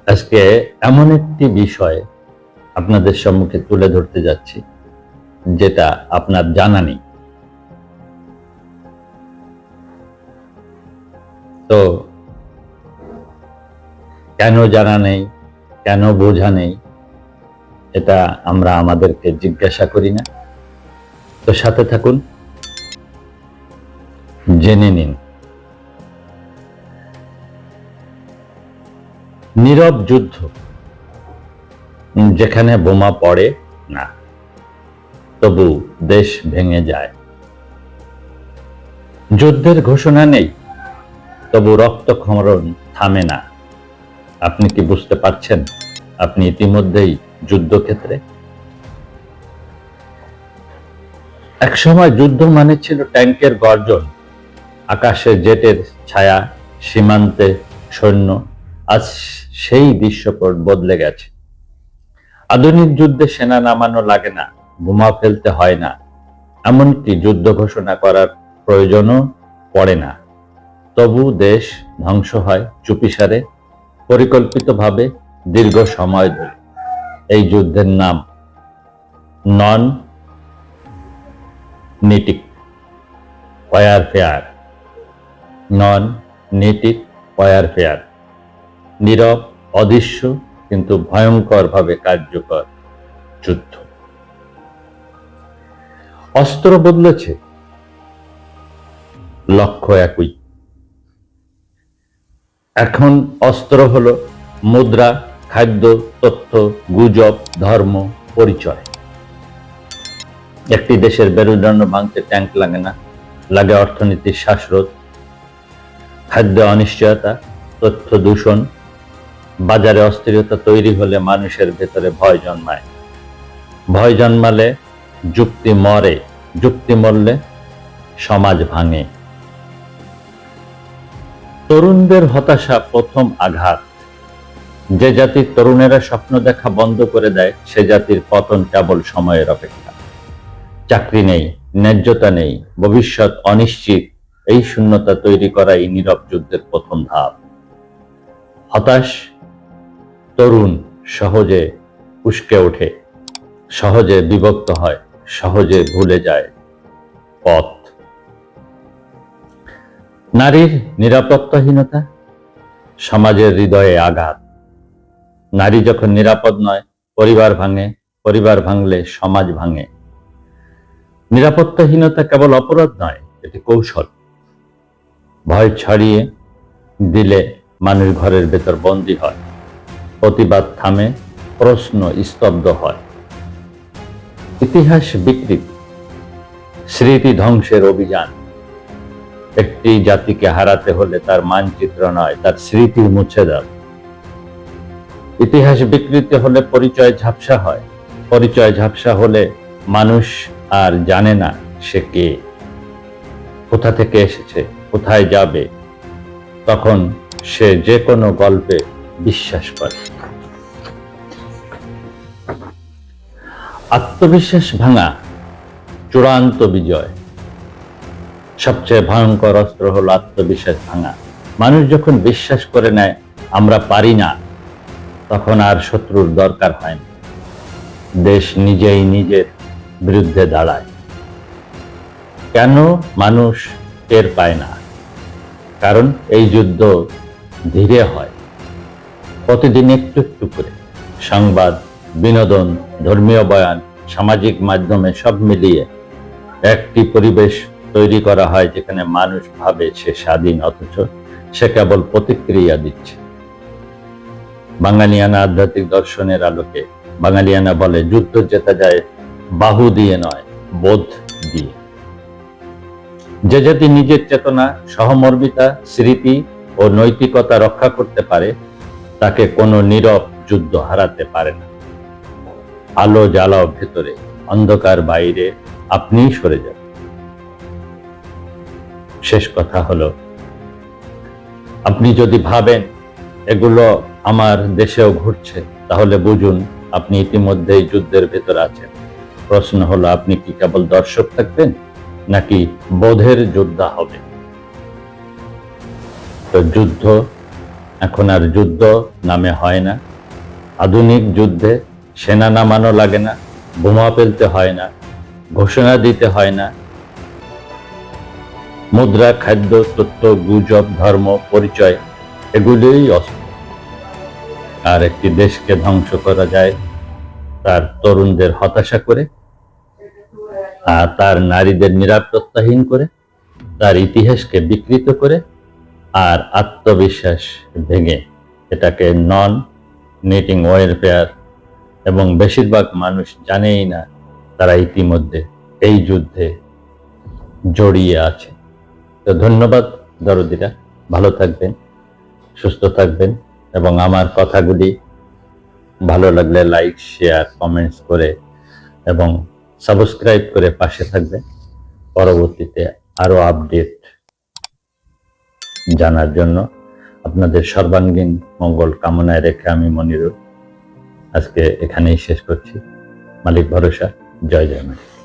আজকে এমন একটি বিষয় আপনাদের সম্মুখে তুলে ধরতে যাচ্ছি যেটা আপনার জানা নেই। তো কেন জানা নেই, কেন বোঝা নেই, এটা আমরা আমাদেরকে জিজ্ঞাসা করি না। তো সাথে থাকুন, জেনে নিন। নীরব যুদ্ধ, যেখানে বোমা পড়ে না, তবু দেশ ভেঙে যায়। যুদ্ধের ঘোষণা নেই, তবু রক্তক্ষরণ থামে না। আপনি কি বুঝতে পারছেন? আপনি ইতিমধ্যেই যুদ্ধক্ষেত্রে। একসময় যুদ্ধ মানে ছিল ট্যাঙ্কের গর্জন, আকাশে জেটের ছায়া, সীমান্তে সৈন্য। আজ সেই দৃশ্যপট বদলে গেছে। আধুনিক যুদ্ধে সেনা নামানো লাগে না, বোমা ফেলতে হয় না, এমনকি যুদ্ধ ঘোষণা করার প্রয়োজনও পড়ে না। তবু দেশ ধ্বংস হয় চুপিসারে, পরিকল্পিতভাবে, দীর্ঘ সময় ধরে। এই যুদ্ধের নাম নন নিটিক ওয়ারফেয়ার। নন নিটিক ওয়ারফেয়ার, নীরব, অদৃশ্য, কিন্তু ভয়ঙ্করভাবে কার্যকর যুদ্ধ। অস্ত্র বদলেছে, লক্ষ্য একই। এখন অস্ত্র হলো মুদ্রা, খাদ্য, তথ্য, গুজব, ধর্ম, পরিচয়। একটি দেশের মেরুদণ্ড ভাঙতে ট্যাঙ্ক লাগে না, লাগে অর্থনীতির শ্বাসরোধ, খাদ্য অনিশ্চয়তা, তথ্য দূষণ। বাজারে অস্থিরতা তৈরি হলে মানুষের ভেতরে ভয় জন্মায়। ভয় জন্মালে যুক্তি মরে, যুক্তি মরলে সমাজ ভাঙে। তরুণদের হতাশা প্রথম আঘাত। যে জাতির তরুণেরা স্বপ্ন দেখা বন্ধ করে দেয়, সে জাতির পতন কেবল সময়ের অপেক্ষা। চাকরি নেই, ন্যায্যতা নেই, ভবিষ্যৎ অনিশ্চিত। এই শূন্যতা তৈরি করাই নীরব যুদ্ধের প্রথম ধাপ। হতাশ তরুণ সহজে উস্কে ওঠে, সহজে বিভক্ত হয়, সহজে ভুলে যায় পথ। নারীর নিরাপত্তাহীনতা, সমাজের হৃদয়ে আঘাত। নারী যখন নিরাপদ নয়, পরিবার ভাঙে, পরিবার ভাঙলে সমাজ ভাঙে। নিরাপত্তাহীনতা কেবল অপরাধ নয়, এটি কৌশল। ভয় ছড়িয়ে দিলে মানুষ ঘরের ভেতর বন্দী হয়, প্রতিবাদ থামে, প্রশ্ন স্তব্ধ হয়। ইতিহাস বিকৃতি, স্মৃতি ধ্বংসের অভিযান। একটি জাতিকে হারাতে হলে তার মানচিত্র নয়, তার স্মৃতি মুছে দাও। ইতিহাস বিকৃতি হলে পরিচয় ঝাপসা হয়, পরিচয় ঝাপসা হলে মানুষ আর জানে না সে কে, কোথা থেকে এসেছে, কোথায় যাবে। তখন সে যে কোনো গল্পে বিশ্বাস করে। আত্মবিশ্বাস ভাঙা, চূড়ান্ত বিজয়। সবচেয়ে ভয়ঙ্কর অস্ত্র হলো আত্মবিশ্বাস ভাঙা। মানুষ যখন বিশ্বাস করে নেয় আমরা পারি না, তখন আর শত্রুর দরকার হয় না। দেশ নিজেই নিজের বিরুদ্ধে দাঁড়ায়। কেন মানুষ টের পায় না? কারণ এই যুদ্ধ ধীরে হয়, প্রতিদিন একটু একটু করে। সংবাদ, বিনোদন, ধর্মীয় বয়ান, সামাজিক মাধ্যমে সব মিলিয়ে একটি পরিবেশ তৈরি করা হয় যেখানে মানুষ ভাবে সে স্বাধীন, অথচ সে কেবল প্রতিক্রিয়া দিচ্ছে। বাঙালিয়ানা আধ্যাত্মিক দর্শনের আলোকে বাঙালিয়ানা বলে, যুদ্ধ জেতা যায় বাহু দিয়ে নয়, বোধ দিয়ে। যে জাতি নিজের চেতনা, সহমর্মিতা, স্মৃতি ও নৈতিকতা রক্ষা করতে পারে, তাকে কোনো নীরব যুদ্ধ হারাতে পারে না। আলো জ্বালাও ভেতরে, অন্ধকার বাইরে, আপনিই সরে যান। শেষ কথা হলো, আপনি যদি ভাবেন এগুলো আমার দেশেও ঘটছে, তাহলে বুঝুন আপনি ইতিমধ্যেই যুদ্ধের ভেতর আছেন। প্রশ্ন হলো, আপনি কি কেবল দর্শক থাকবেন নাকি বোধের যোদ্ধা হবেন? তো যুদ্ধ এখন আর যুদ্ধ নামে হয় না। আধুনিক যুদ্ধে সেনা নামানো লাগে না, বোমা ফেলতে হয় না, ঘোষণা দিতে হয় না। মুদ্রা, খাদ্য, তথ্য, গুজব, ধর্ম, পরিচয় এগুলোই অস্ত্র। আর একটি দেশকে ধ্বংস করা যায় তার তরুণদের হতাশা করে, আর তার নারীদের নিরাপত্তাহীন করে, তার ইতিহাসকে বিকৃত করে, আর আত্মবিশ্বাস ভেঙে এটাকে নন নেটিং ওয়ারফেয়ার। এবং বেশিরভাগ মানুষ জানেই না তারা ইতিমধ্যে এই যুদ্ধে জড়িয়ে আছে। তো ধন্যবাদ দরদিরা, ভালো থাকবেন, সুস্থ থাকবেন, এবং আমার কথাগুলি ভালো লাগলে লাইক, শেয়ার, কমেন্টস করে এবং সাবস্ক্রাইব করে পাশে থাকবেন। পরবর্তীতে আরো আপডেট জানার জন্য আপনাদের সর্বাঙ্গীন মঙ্গল কামনায় রেখে আমি মনিরুল আজকে এখানেই শেষ করছি। মালিক ভরসা। জয় জয় মালিক।